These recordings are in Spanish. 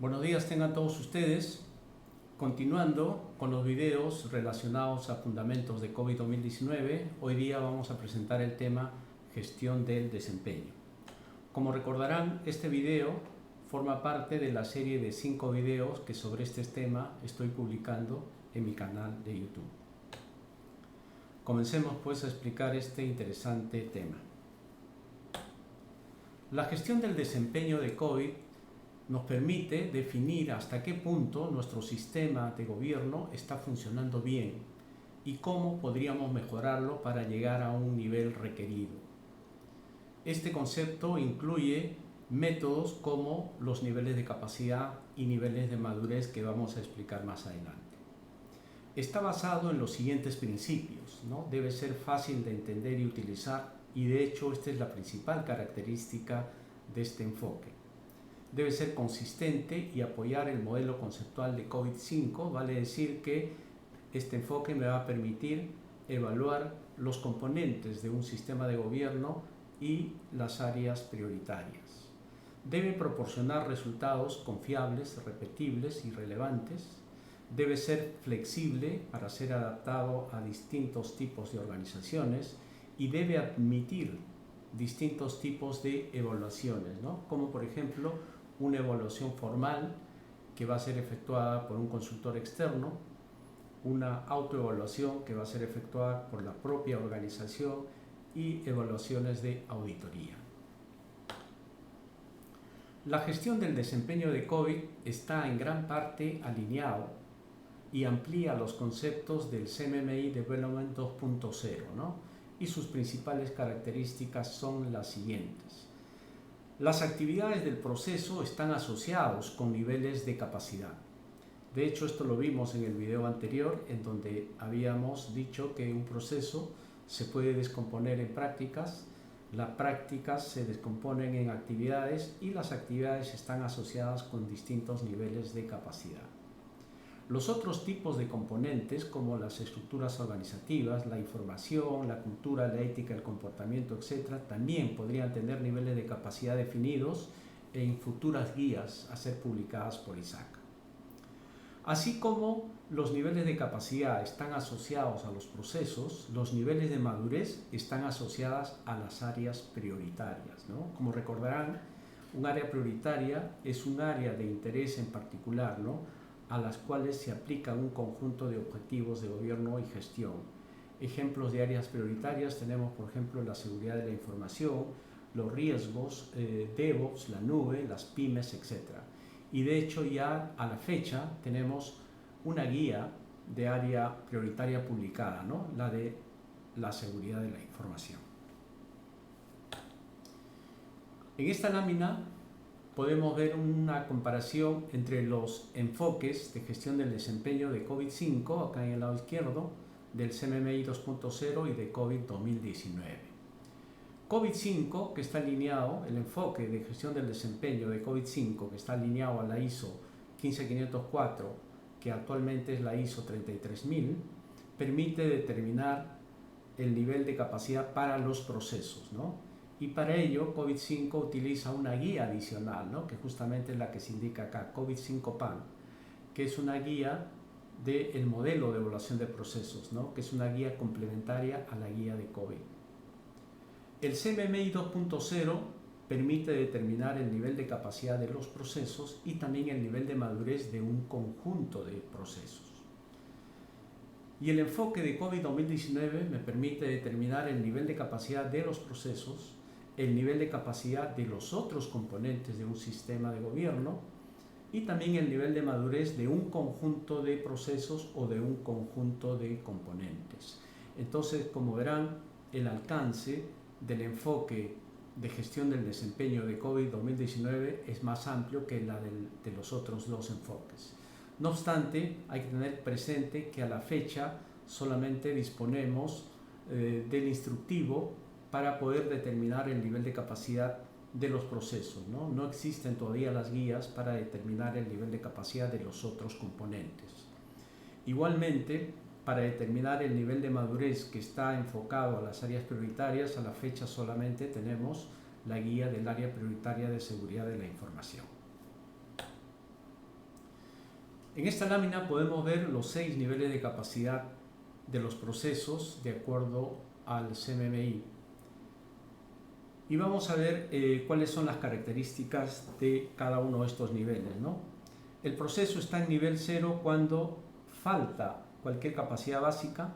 Buenos días tengan todos ustedes. Continuando con los videos relacionados a fundamentos de COVID-2019, hoy día vamos a presentar el tema gestión del desempeño. Como recordarán, este video forma parte de la serie de 5 videos que sobre este tema estoy publicando en mi canal de YouTube. Comencemos pues a explicar este interesante tema. La gestión del desempeño de COVID nos permite definir hasta qué punto nuestro sistema de gobierno está funcionando bien y cómo podríamos mejorarlo para llegar a un nivel requerido. Este concepto incluye métodos como los niveles de capacidad y niveles de madurez que vamos a explicar más adelante. Está basado en los siguientes principios, ¿no? Debe ser fácil de entender y utilizar, y de hecho esta es la principal característica de este enfoque. Debe ser consistente y apoyar el modelo conceptual de COVID-5, vale decir que este enfoque me va a permitir evaluar los componentes de un sistema de gobierno y las áreas prioritarias. Debe proporcionar resultados confiables, repetibles y relevantes. Debe ser flexible para ser adaptado a distintos tipos de organizaciones y debe admitir distintos tipos de evaluaciones, ¿no? Como por ejemplo una evaluación formal que va a ser efectuada por un consultor externo, una autoevaluación que va a ser efectuada por la propia organización y evaluaciones de auditoría. La gestión del desempeño de COVID está en gran parte alineado y amplía los conceptos del CMMI Development 2.0, ¿no? Y sus principales características son las siguientes. Las actividades del proceso están asociados con niveles de capacidad. De hecho, esto lo vimos en el video anterior, en donde habíamos dicho que un proceso se puede descomponer en prácticas, las prácticas se descomponen en actividades y las actividades están asociadas con distintos niveles de capacidad. Los otros tipos de componentes, como las estructuras organizativas, la información, la cultura, la ética, el comportamiento, etc., también podrían tener niveles de capacidad definidos en futuras guías a ser publicadas por ISAC. Así como los niveles de capacidad están asociados a los procesos, los niveles de madurez están asociados a las áreas prioritarias, ¿no? Como recordarán, un área prioritaria es un área de interés en particular, ¿no?, a las cuales se aplica un conjunto de objetivos de gobierno y gestión. Ejemplos de áreas prioritarias tenemos, por ejemplo, la seguridad de la información, los riesgos, DevOps, la nube, las pymes, etc. Y de hecho ya a la fecha tenemos una guía de área prioritaria publicada, ¿no?, la de la seguridad de la información. En esta lámina podemos ver una comparación entre los enfoques de gestión del desempeño de COVID-5, acá en el lado izquierdo, del CMMI 2.0 y de COVID-2019. COVID-5, que está alineado, el enfoque de gestión del desempeño de COVID-5, que está alineado a la ISO 15504, que actualmente es la ISO 33000, permite determinar el nivel de capacidad para los procesos, ¿no? Y para ello, COVID-5 utiliza una guía adicional, ¿no?, que justamente es la que se indica acá, COVID-5 PAN, que es una guía del modelo de evaluación de procesos, ¿no?, que es una guía complementaria a la guía de COVID. El CMMI 2.0 permite determinar el nivel de capacidad de los procesos y también el nivel de madurez de un conjunto de procesos. Y el enfoque de COVID-2019 me permite determinar el nivel de capacidad de los procesos, el nivel de capacidad de los otros componentes de un sistema de gobierno y también el nivel de madurez de un conjunto de procesos o de un conjunto de componentes. Entonces, como verán, el alcance del enfoque de gestión del desempeño de COVID-2019 es más amplio que la de los otros dos enfoques. No obstante, hay que tener presente que a la fecha solamente disponemos del instructivo para poder determinar el nivel de capacidad de los procesos, ¿no? No existen todavía las guías para determinar el nivel de capacidad de los otros componentes. Igualmente, para determinar el nivel de madurez que está enfocado a las áreas prioritarias, a la fecha solamente tenemos la guía del área prioritaria de seguridad de la información. En esta lámina podemos ver los 6 niveles de capacidad de los procesos de acuerdo al CMMI. Y vamos a ver cuáles son las características de cada uno de estos niveles, ¿no? El proceso está en nivel 0 cuando falta cualquier capacidad básica,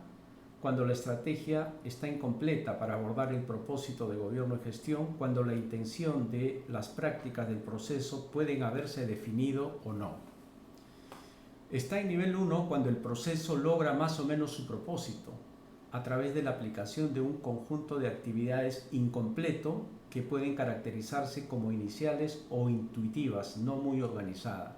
cuando la estrategia está incompleta para abordar el propósito de gobierno y gestión, cuando la intención de las prácticas del proceso pueden haberse definido o no. Está en nivel 1 cuando el proceso logra más o menos su propósito, a través de la aplicación de un conjunto de actividades incompleto que pueden caracterizarse como iniciales o intuitivas, no muy organizadas.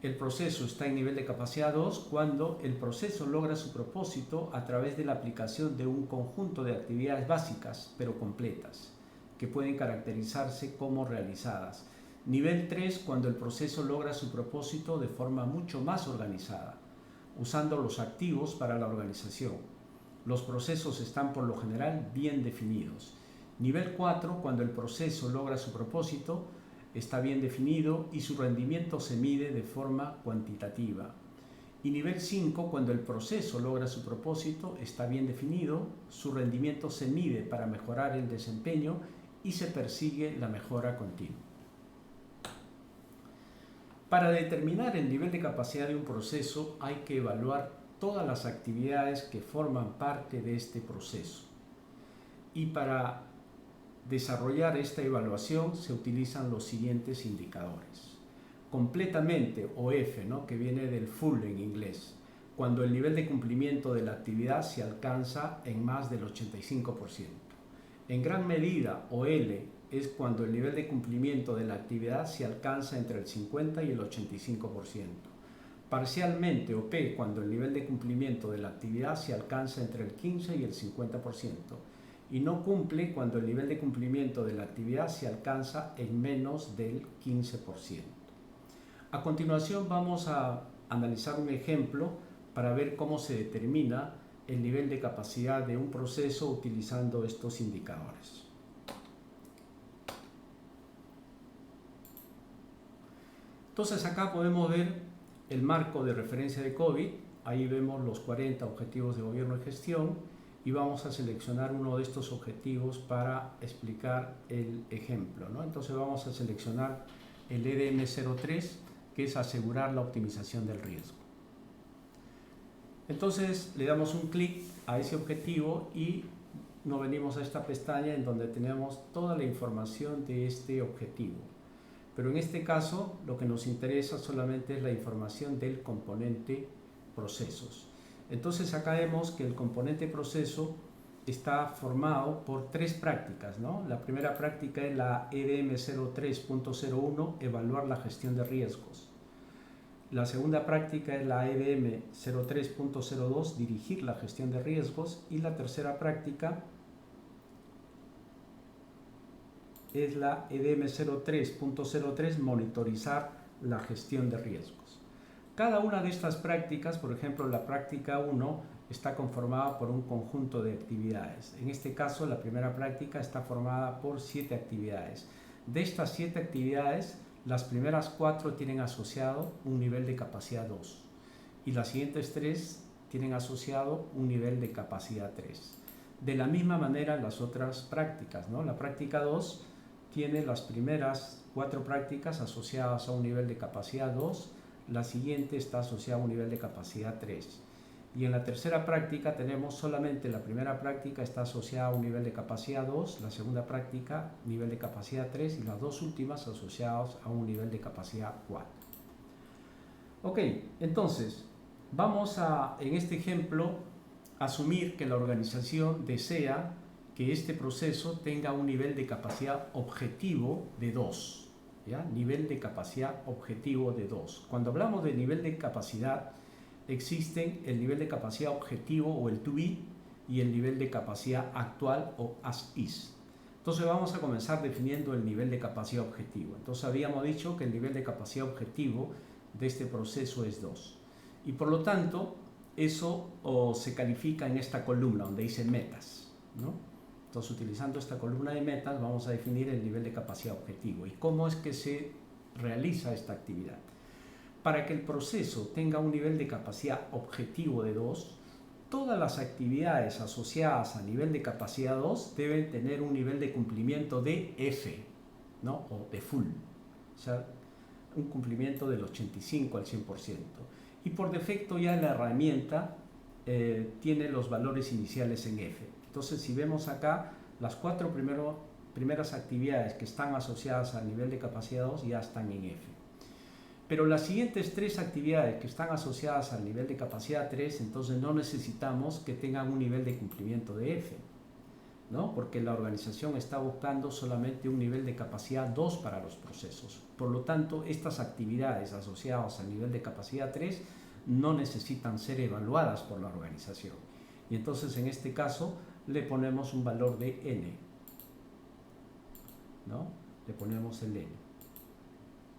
El proceso está en nivel de capacidad 2 cuando el proceso logra su propósito a través de la aplicación de un conjunto de actividades básicas, pero completas, que pueden caracterizarse como realizadas. Nivel 3 cuando el proceso logra su propósito de forma mucho más organizada, usando los activos para la organización. Los procesos están por lo general bien definidos. Nivel 4 cuando el proceso logra su propósito, está bien definido y su rendimiento se mide de forma cuantitativa. Y nivel 5, cuando el proceso logra su propósito, está bien definido, su rendimiento se mide para mejorar el desempeño y se persigue la mejora continua. Para determinar el nivel de capacidad de un proceso hay que evaluar todas las actividades que forman parte de este proceso. Y para desarrollar esta evaluación se utilizan los siguientes indicadores. Completamente, o F, ¿no?, que viene del full en inglés, cuando el nivel de cumplimiento de la actividad se alcanza en más del 85%. En gran medida, o L, es cuando el nivel de cumplimiento de la actividad se alcanza entre el 50 y el 85%. Parcialmente, o P, cuando el nivel de cumplimiento de la actividad se alcanza entre el 15 y el 50%. Y no cumple cuando el nivel de cumplimiento de la actividad se alcanza en menos del 15%. A continuación vamos a analizar un ejemplo para ver cómo se determina el nivel de capacidad de un proceso utilizando estos indicadores. Entonces acá podemos ver el marco de referencia de COVID, ahí vemos los 40 objetivos de gobierno y gestión, y vamos a seleccionar uno de estos objetivos para explicar el ejemplo, ¿no? Entonces vamos a seleccionar el EDM03, que es asegurar la optimización del riesgo. Entonces le damos un clic a ese objetivo y nos venimos a esta pestaña en donde tenemos toda la información de este objetivo. Pero en este caso lo que nos interesa solamente es la información del componente procesos. Entonces acá vemos que el componente proceso está formado por 3 prácticas, ¿no? La primera práctica es la EDM 03.01, evaluar la gestión de riesgos. La segunda práctica es la EDM 03.02, dirigir la gestión de riesgos. Y la tercera práctica es la EDM 03.03, monitorizar la gestión de riesgos. Cada una de estas prácticas, por ejemplo, la práctica 1 está conformada por un conjunto de actividades. En este caso, la primera práctica está formada por 7 actividades. De estas 7 actividades, las primeras 4 tienen asociado un nivel de capacidad 2 y las siguientes 3 tienen asociado un nivel de capacidad 3. De la misma manera, las otras prácticas, ¿no? La práctica 2 tiene las primeras 4 prácticas asociadas a un nivel de capacidad 2, la siguiente está asociada a un nivel de capacidad 3. Y en la tercera práctica tenemos solamente la primera práctica está asociada a un nivel de capacidad 2, la segunda práctica nivel de capacidad 3 y las dos últimas asociadas a un nivel de capacidad 4. Ok, entonces vamos a, en este ejemplo, asumir que la organización desea que este proceso tenga un nivel de capacidad objetivo de 2. ¿Ya? Nivel de capacidad objetivo de 2. Cuando hablamos de nivel de capacidad, existen el nivel de capacidad objetivo o el to be y el nivel de capacidad actual o as is. Entonces vamos a comenzar definiendo el nivel de capacidad objetivo. Entonces habíamos dicho que el nivel de capacidad objetivo de este proceso es 2. Y por lo tanto, eso se califica en esta columna donde dice metas, ¿no? Entonces, utilizando esta columna de metas, vamos a definir el nivel de capacidad objetivo. ¿Y cómo es que se realiza esta actividad? para que el proceso tenga un nivel de capacidad objetivo de 2, todas las actividades asociadas a nivel de capacidad 2 deben tener un nivel de cumplimiento de F, ¿no? O de full, o sea, un cumplimiento del 85 al 100%. Y por defecto ya la herramienta tiene los valores iniciales en F. Entonces, si vemos acá, las 4 primeras actividades que están asociadas al nivel de capacidad 2 ya están en F. Pero las siguientes 3 actividades que están asociadas al nivel de capacidad 3, entonces no necesitamos que tengan un nivel de cumplimiento de F, ¿no? Porque la organización está buscando solamente un nivel de capacidad 2 para los procesos. Por lo tanto, estas actividades asociadas al nivel de capacidad 3 no necesitan ser evaluadas por la organización. Y entonces, en este caso, le ponemos un valor de N, ¿no? Le ponemos el N,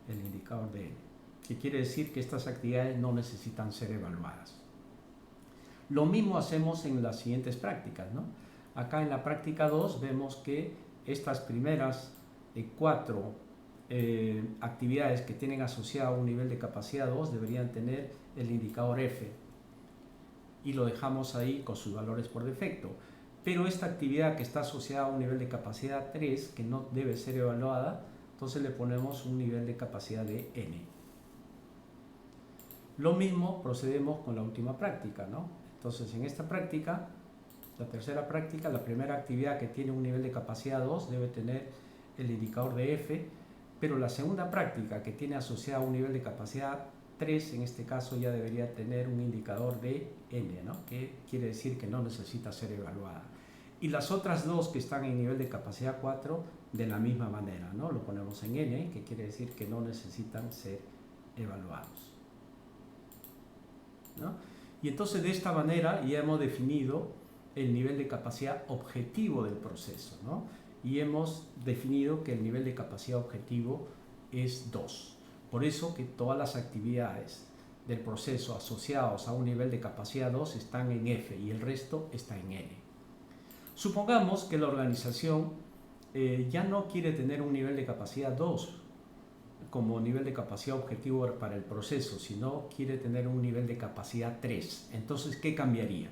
el indicador de N, que quiere decir que estas actividades no necesitan ser evaluadas. Lo mismo hacemos en las siguientes prácticas, ¿no? Acá en la práctica 2 vemos que estas primeras 4 actividades que tienen asociado un nivel de capacidad 2 deberían tener el indicador F y lo dejamos ahí con sus valores por defecto. Pero esta actividad que está asociada a un nivel de capacidad 3, que no debe ser evaluada, entonces le ponemos un nivel de capacidad de N. Lo mismo procedemos con la última práctica, ¿no? Entonces, en esta práctica, la tercera práctica, la primera actividad que tiene un nivel de capacidad 2 debe tener el indicador de F, pero la segunda práctica que tiene asociado un nivel de capacidad 3, en este caso ya debería tener un indicador de N, ¿no? Que quiere decir que no necesita ser evaluada. Y las otras 2 que están en nivel de capacidad 4, de la misma manera, ¿no? Lo ponemos en N, que quiere decir que no necesitan ser evaluados, ¿no? Y entonces de esta manera ya hemos definido el nivel de capacidad objetivo del proceso, ¿no? Y hemos definido que el nivel de capacidad objetivo es 2. Por eso que todas las actividades del proceso asociados a un nivel de capacidad 2 están en F y el resto está en N. Supongamos que la organización ya no quiere tener un nivel de capacidad 2 como nivel de capacidad objetivo para el proceso, sino quiere tener un nivel de capacidad 3. Entonces, ¿qué cambiaría?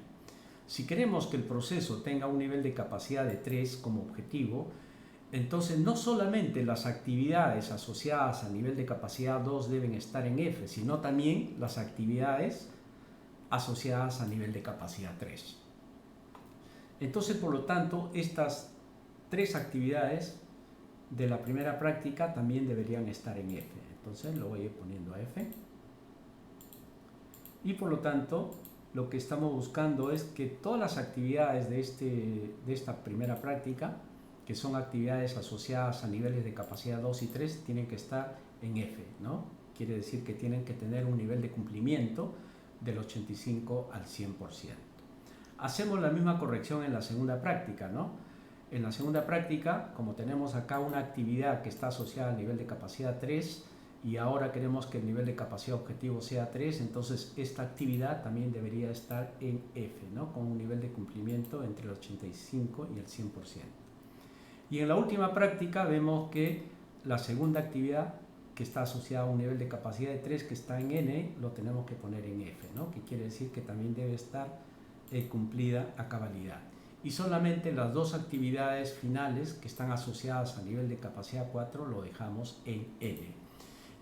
Si queremos que el proceso tenga un nivel de capacidad de 3 como objetivo, entonces no solamente las actividades asociadas al nivel de capacidad 2 deben estar en F, sino también las actividades asociadas al nivel de capacidad 3. Entonces, por lo tanto, estas 3 actividades de la primera práctica también deberían estar en F. Entonces lo voy a ir poniendo a F. Y por lo tanto, lo que estamos buscando es que todas las actividades de esta primera práctica, que son actividades asociadas a niveles de capacidad 2 y 3, tienen que estar en F, ¿no? Quiere decir que tienen que tener un nivel de cumplimiento del 85 al 100%. Hacemos la misma corrección en la segunda práctica, ¿no? En la segunda práctica, como tenemos acá una actividad que está asociada al nivel de capacidad 3 y ahora queremos que el nivel de capacidad objetivo sea 3, entonces esta actividad también debería estar en F, ¿no? Con un nivel de cumplimiento entre el 85 y el 100%. Y en la última práctica vemos que la segunda actividad que está asociada a un nivel de capacidad de 3 que está en N, lo tenemos que poner en F, ¿no? Que quiere decir que también debe estar cumplida a cabalidad. Y solamente las 2 actividades finales que están asociadas a nivel de capacidad 4 lo dejamos en N.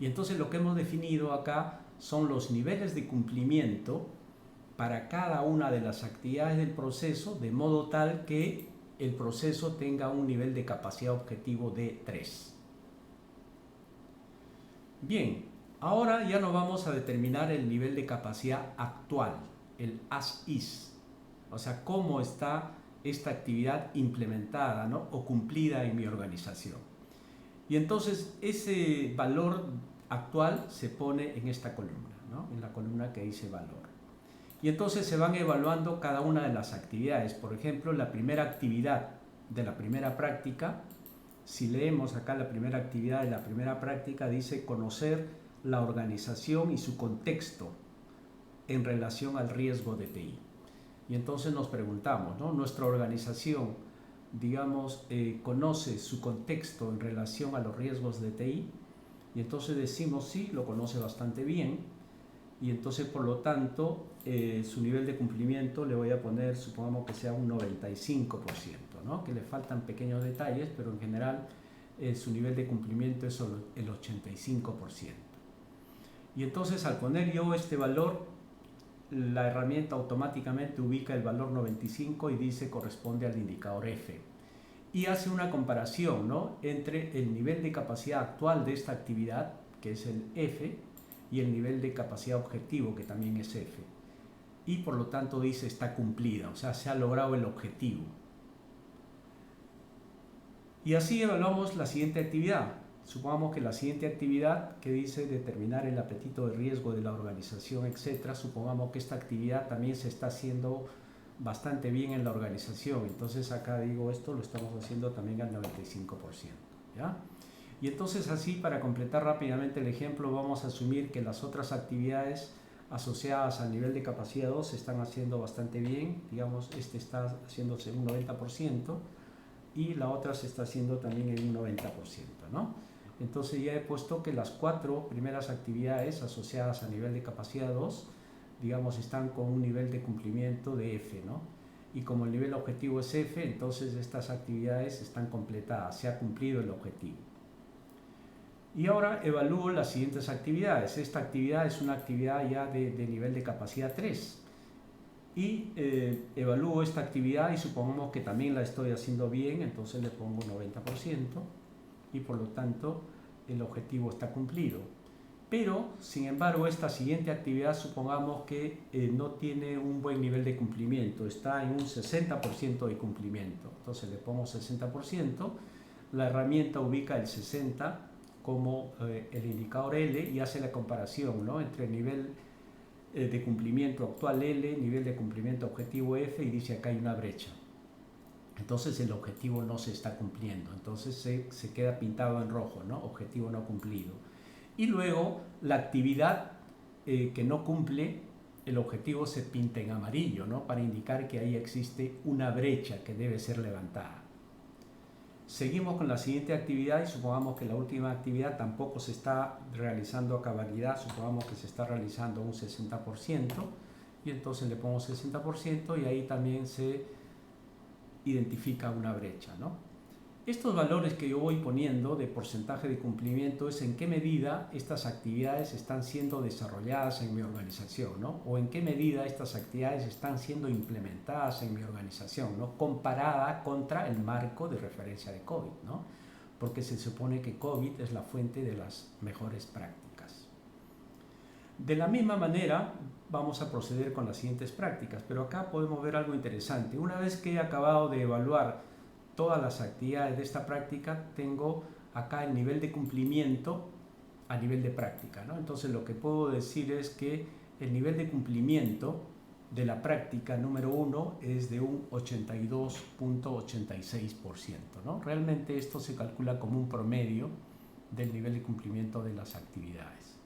Y entonces lo que hemos definido acá son los niveles de cumplimiento para cada una de las actividades del proceso, de modo tal que el proceso tenga un nivel de capacidad objetivo de 3. Bien, ahora ya nos vamos a determinar el nivel de capacidad actual, el as-is, o sea, cómo está esta actividad implementada, ¿no? O cumplida en mi organización. Y entonces ese valor actual se pone en esta columna, ¿no? En la columna que dice valor. Y entonces se van evaluando cada una de las actividades. Por ejemplo, la primera actividad de la primera práctica, si leemos acá la primera actividad de la primera práctica, dice conocer la organización y su contexto en relación al riesgo de TI. Y entonces nos preguntamos, ¿no? Nuestra organización, digamos, conoce su contexto en relación a los riesgos de TI. Y entonces decimos sí, lo conoce bastante bien, y entonces por lo tanto su nivel de cumplimiento le voy a poner, supongamos que sea un 95%, ¿no? Que le faltan pequeños detalles, pero en general su nivel de cumplimiento es el 85%. Y entonces al poner yo este valor, la herramienta automáticamente ubica el valor 95 y dice corresponde al indicador F. Y hace una comparación, ¿no?, entre el nivel de capacidad actual de esta actividad, que es el F, y el nivel de capacidad objetivo, que también es F. Y por lo tanto dice está cumplida, o sea, se ha logrado el objetivo. Y así evaluamos la siguiente actividad. Supongamos que la siguiente actividad, que dice determinar el apetito de riesgo de la organización, etc., supongamos que esta actividad también se está haciendo bastante bien en la organización. Entonces acá digo esto lo estamos haciendo también al 95%, ¿ya? Y entonces así, para completar rápidamente el ejemplo, vamos a asumir que las otras actividades asociadas al nivel de capacidad 2 se están haciendo bastante bien. Digamos, este está haciéndose un 90% y la otra se está haciendo también en un 90%, ¿no? Entonces ya he puesto que las 4 primeras actividades asociadas a nivel de capacidad 2, digamos, están con un nivel de cumplimiento de F, ¿no? Y como el nivel objetivo es F, entonces estas actividades están completadas, se ha cumplido el objetivo. Y ahora evalúo las siguientes actividades. Esta actividad es una actividad ya de nivel de capacidad 3. Y evalúo esta actividad y supongamos que también la estoy haciendo bien, entonces le pongo 90% y por lo tanto el objetivo está cumplido. Pero, sin embargo, esta siguiente actividad supongamos que no tiene un buen nivel de cumplimiento, está en un 60% de cumplimiento. Entonces le pongo 60%, la herramienta ubica el 60% como el indicador L y hace la comparación, ¿no?, entre el nivel de cumplimiento actual L, nivel de cumplimiento objetivo F, y dice acá hay una brecha. Entonces el objetivo no se está cumpliendo, entonces se queda pintado en rojo, ¿no?, objetivo no cumplido. Y luego la actividad que no cumple el objetivo se pinta en amarillo, ¿no?, para indicar que ahí existe una brecha que debe ser levantada. Seguimos con la siguiente actividad y supongamos que la última actividad tampoco se está realizando a cabalidad, supongamos que se está realizando un 60% y entonces le pongo 60% y ahí también se identifica una brecha, ¿no? Estos valores que yo voy poniendo de porcentaje de cumplimiento es en qué medida estas actividades están siendo desarrolladas en mi organización, ¿no?, o en qué medida estas actividades están siendo implementadas en mi organización, ¿no?, comparada contra el marco de referencia de COVID, ¿no?, porque se supone que COVID es la fuente de las mejores prácticas. De la misma manera vamos a proceder con las siguientes prácticas, pero acá podemos ver algo interesante. Una vez que he acabado de evaluar todas las actividades de esta práctica, tengo acá el nivel de cumplimiento a nivel de práctica, ¿no? Entonces lo que puedo decir es que el nivel de cumplimiento de la práctica número 1 es de un 82.86%, ¿no? Realmente esto se calcula como un promedio del nivel de cumplimiento de las actividades.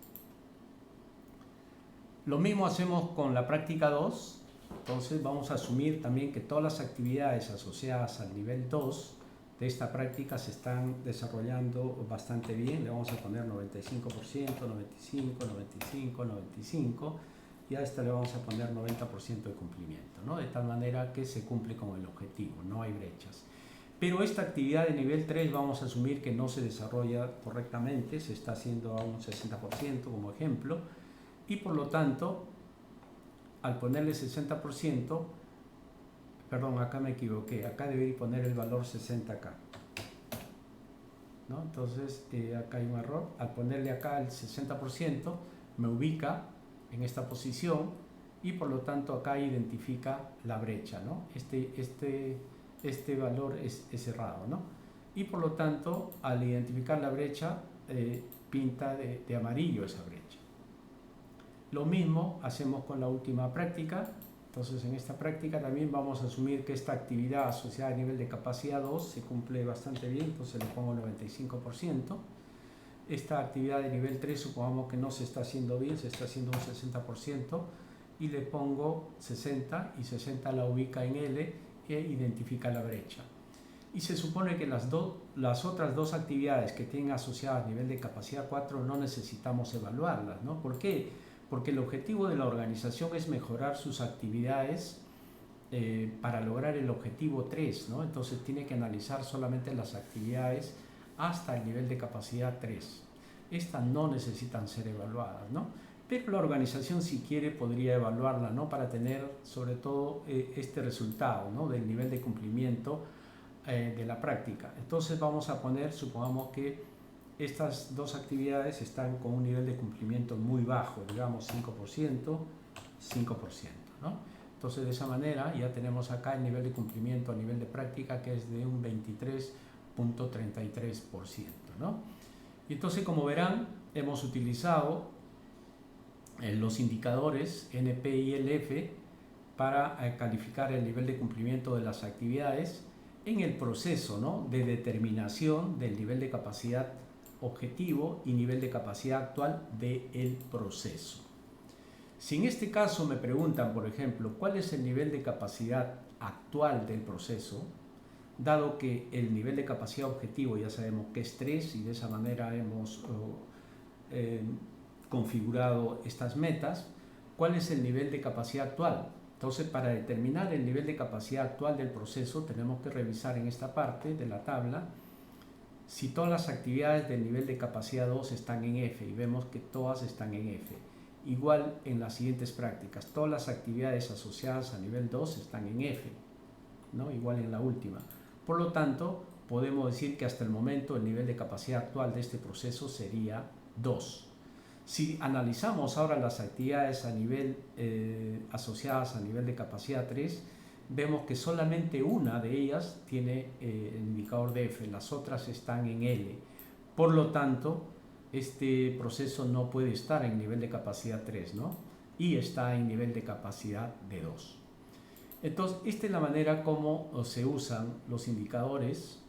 Lo mismo hacemos con la práctica 2. Entonces vamos a asumir también que todas las actividades asociadas al nivel 2 de esta práctica se están desarrollando bastante bien. Le vamos a poner 95%, 95, 95, 95 y a esta le vamos a poner 90% de cumplimiento, ¿no?, de tal manera que se cumple con el objetivo, no hay brechas. Pero esta actividad de nivel 3 vamos a asumir que no se desarrolla correctamente, se está haciendo a un 60% como ejemplo, y por lo tanto al ponerle 60%, perdón, acá me equivoqué, acá debería poner el valor 60K, ¿no? Entonces acá hay un error, al ponerle acá el 60% me ubica en esta posición y por lo tanto acá identifica la brecha, ¿no? Este valor es errado, ¿no? Y por lo tanto al identificar la brecha pinta de amarillo esa brecha. Lo mismo hacemos con la última práctica. Entonces en esta práctica también vamos a asumir que esta actividad asociada a nivel de capacidad 2 se cumple bastante bien, entonces le pongo 95%. Esta actividad de nivel 3 supongamos que no se está haciendo bien, se está haciendo un 60% y le pongo 60 y 60 la ubica en L e identifica la brecha. Y se supone que las otras dos actividades que tienen asociadas nivel de capacidad 4 no necesitamos evaluarlas, ¿no? ¿Por qué? Porque el objetivo de la organización es mejorar sus actividades para lograr el objetivo 3, ¿no? Entonces tiene que analizar solamente las actividades hasta el nivel de capacidad 3. Estas no necesitan ser evaluadas, ¿no? Pero la organización, si quiere, podría evaluarla, ¿no? Para tener sobre todo este resultado, ¿no? Del nivel de cumplimiento de la práctica. Entonces vamos a poner, supongamos que estas dos actividades están con un nivel de cumplimiento muy bajo, digamos 5%, 5%, ¿no? Entonces de esa manera ya tenemos acá el nivel de cumplimiento a nivel de práctica, que es de un 23.33%, ¿no? Y entonces, como verán, hemos utilizado los indicadores NP y LF para calificar el nivel de cumplimiento de las actividades en el proceso, ¿no? De determinación del nivel de capacidad objetivo y nivel de capacidad actual del proceso. Si en este caso me preguntan, por ejemplo, cuál es el nivel de capacidad actual del proceso, dado que el nivel de capacidad objetivo ya sabemos que es 3 y de esa manera hemos configurado estas metas, ¿cuál es el nivel de capacidad actual? Entonces, para determinar el nivel de capacidad actual del proceso, tenemos que revisar en esta parte de la tabla si todas las actividades del nivel de capacidad 2 están en F, y vemos que todas están en F. Igual en las siguientes prácticas, todas las actividades asociadas a nivel 2 están en F, ¿no? Igual en la última. Por lo tanto, podemos decir que hasta el momento el nivel de capacidad actual de este proceso sería 2. Si analizamos ahora las actividades a nivel, asociadas a nivel de capacidad 3, vemos que solamente una de ellas tiene el indicador de F, las otras están en L. Por lo tanto, este proceso no puede estar en nivel de capacidad 3, ¿no? Y está en nivel de capacidad de 2. Entonces, esta es la manera como se usan los indicadores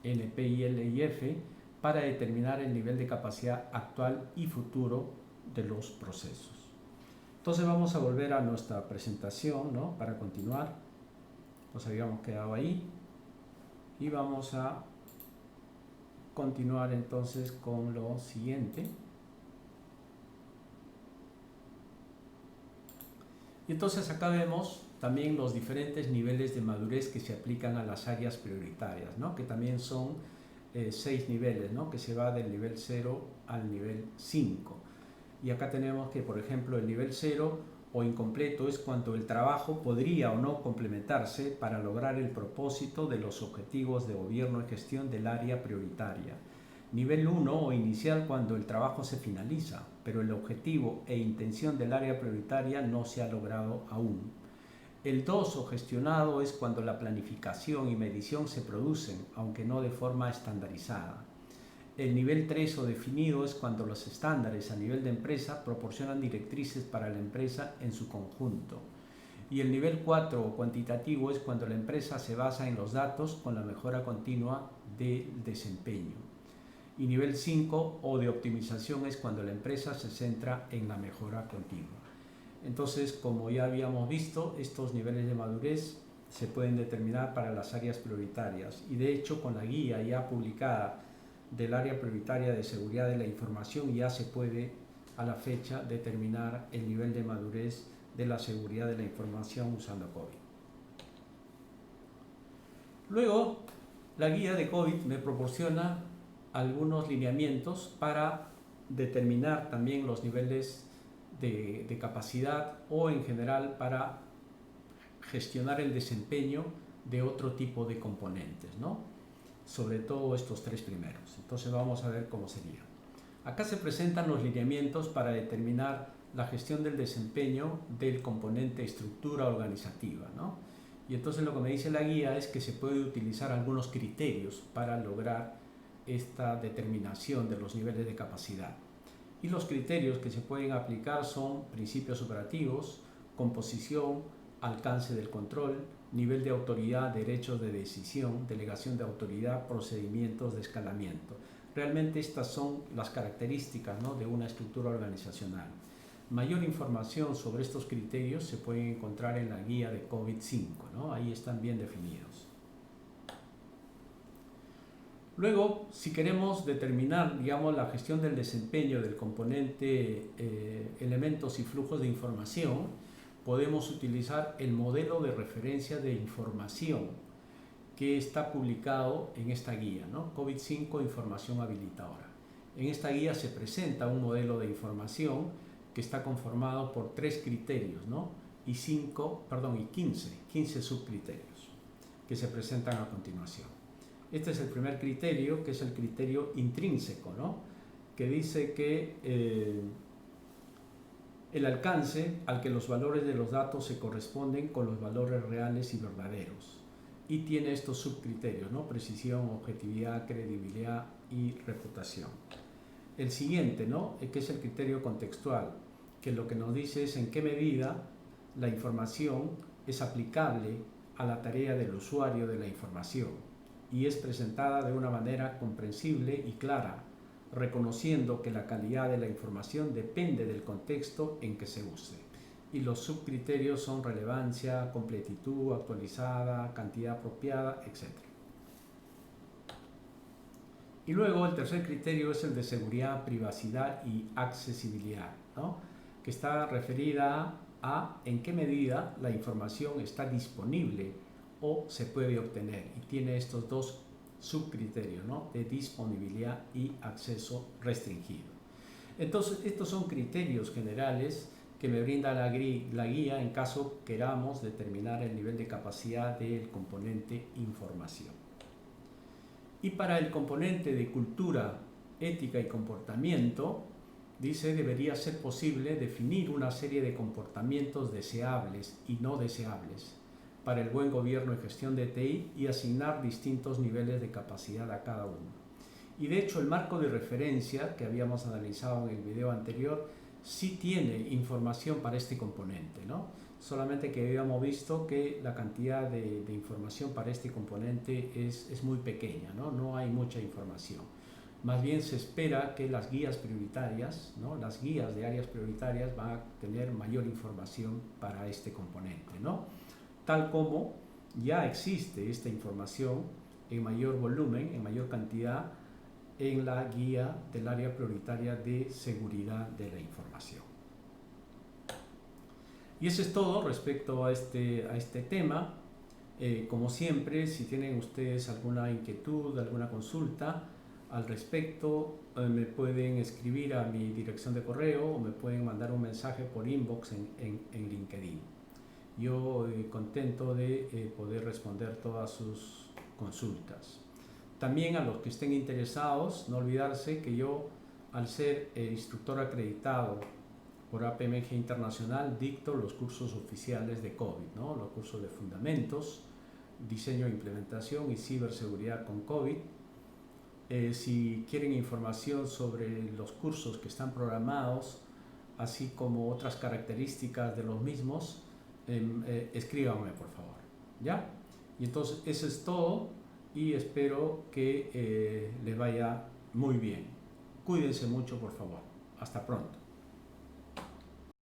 NP, L y F para determinar el nivel de capacidad actual y futuro de los procesos. Entonces vamos a volver a nuestra presentación, ¿no? Para continuar. Nos habíamos quedado ahí y vamos a continuar entonces con lo siguiente. Y entonces acá vemos también los diferentes niveles de madurez que se aplican a las áreas prioritarias, ¿no? Que también son 6 niveles, ¿no? Que se va del nivel 0 al nivel 5. Y acá tenemos que, por ejemplo, el nivel 0 o incompleto es cuando el trabajo podría o no complementarse para lograr el propósito de los objetivos de gobierno y gestión del área prioritaria. Nivel 1 o inicial cuando el trabajo se finaliza, pero el objetivo e intención del área prioritaria no se ha logrado aún. El 2 o gestionado es cuando la planificación y medición se producen, aunque no de forma estandarizada. El nivel 3 o definido es cuando los estándares a nivel de empresa proporcionan directrices para la empresa en su conjunto. Y el nivel 4 o cuantitativo es cuando la empresa se basa en los datos con la mejora continua del desempeño. Y nivel 5 o de optimización es cuando la empresa se centra en la mejora continua. Entonces, como ya habíamos visto, estos niveles de madurez se pueden determinar para las áreas prioritarias. Y de hecho, con la guía ya publicada del área prioritaria de seguridad de la información, ya se puede a la fecha determinar el nivel de madurez de la seguridad de la información usando COVID. Luego, la guía de COVID me proporciona algunos lineamientos para determinar también los niveles de capacidad o en general para gestionar el desempeño de otro tipo de componentes, ¿no? Sobre todo estos 3 primeros. Entonces vamos a ver cómo sería. Acá se presentan los lineamientos para determinar la gestión del desempeño del componente estructura organizativa, ¿no? Y entonces lo que me dice la guía es que se puede utilizar algunos criterios para lograr esta determinación de los niveles de capacidad. Y los criterios que se pueden aplicar son principios operativos, composición, alcance del control, nivel de autoridad, derechos de decisión, delegación de autoridad, procedimientos de escalamiento. Realmente estas son las características, ¿no?, de una estructura organizacional. Mayor información sobre estos criterios se pueden encontrar en la guía de COVID-5, ¿no? Ahí están bien definidos. Luego, si queremos determinar, digamos, la gestión del desempeño del componente elementos y flujos de información, podemos utilizar el modelo de referencia de información que está publicado en esta guía, ¿no? COVID-5 Información Habilitadora. En esta guía se presenta un modelo de información que está conformado por 3 criterios, ¿no? y 15 subcriterios que se presentan a continuación. Este es el primer criterio, que es el criterio intrínseco, ¿no? que dice que el alcance al que los valores de los datos se corresponden con los valores reales y verdaderos. Y tiene estos subcriterios, ¿no? precisión, objetividad, credibilidad y reputación. El siguiente, ¿no? que es el criterio contextual, que lo que nos dice es en qué medida la información es aplicable a la tarea del usuario de la información y es presentada de una manera comprensible y clara, reconociendo que la calidad de la información depende del contexto en que se use. Y los subcriterios son relevancia, completitud, actualizada, cantidad apropiada, etc. Y luego el tercer criterio es el de seguridad, privacidad y accesibilidad, ¿no? que está referida a en qué medida la información está disponible o se puede obtener, y tiene estos 2 subcriterios, ¿no? de disponibilidad y acceso restringido. Entonces, estos son criterios generales que me brinda la guía en caso queramos determinar el nivel de capacidad del componente información. Y para el componente de cultura, ética y comportamiento, dice, debería ser posible definir una serie de comportamientos deseables y no deseables para el buen gobierno y gestión de TI y asignar distintos niveles de capacidad a cada uno. Y de hecho el marco de referencia que habíamos analizado en el video anterior sí tiene información para este componente, ¿no? Solamente que habíamos visto que la cantidad de información para este componente es muy pequeña, ¿no? No hay mucha información. Más bien se espera que las guías prioritarias, ¿no? las guías de áreas prioritarias van a tener mayor información para este componente, ¿no? Tal como ya existe esta información en mayor volumen, en mayor cantidad, en la guía del área prioritaria de seguridad de la información. Y eso es todo respecto a este tema. Como siempre, si tienen ustedes alguna inquietud, alguna consulta al respecto, me pueden escribir a mi dirección de correo o me pueden mandar un mensaje por inbox en LinkedIn. Yo contento de poder responder todas sus consultas. También a los que estén interesados, no olvidarse que yo, al ser instructor acreditado por APMG Internacional, dicto los cursos oficiales de COVID, ¿no? los cursos de fundamentos, diseño e implementación y ciberseguridad con COVID. Si quieren información sobre los cursos que están programados, así como otras características de los mismos, escríbanme por favor, ¿ya? Y entonces eso es todo y espero que les vaya muy bien. Cuídense mucho por favor. Hasta pronto.